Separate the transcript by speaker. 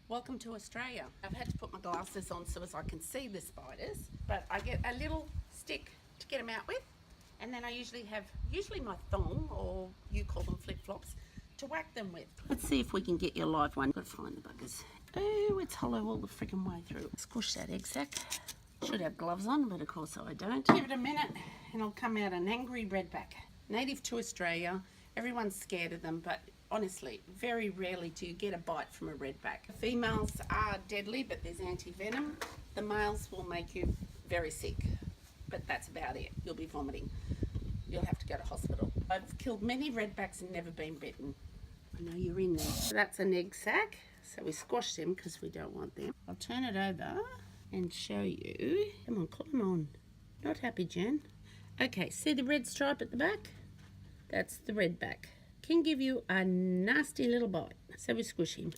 Speaker 1: Welcome to Australia. I've had to put my glasses on so as I can see the spiders, but I get a little stick to get them out with, and then I usually have my thong, or you call them flip-flops, to whack them with. Let's see if we can get you a live one. Gotta find the buggers. Oh, it's hollow all the freaking way through. Squish that egg sac. Should have gloves on, but of course I don't. Give it a minute and it'll come out an angry redback. Native to Australia. Everyone's scared of them, but honestly, very rarely do you get a bite from a redback. The females are deadly, but there's anti-venom. The males will make you very sick, but that's about it. You'll be vomiting. You'll have to go to hospital. I've killed many redbacks and never been bitten. I know you're in there. So that's an egg sac. So we squash them because we don't want them. I'll turn it over and show you. Come on, climb on. Not happy, Jen. Okay, see the red stripe at the back? That's the redback. Can give you a nasty little bite. So we squish him.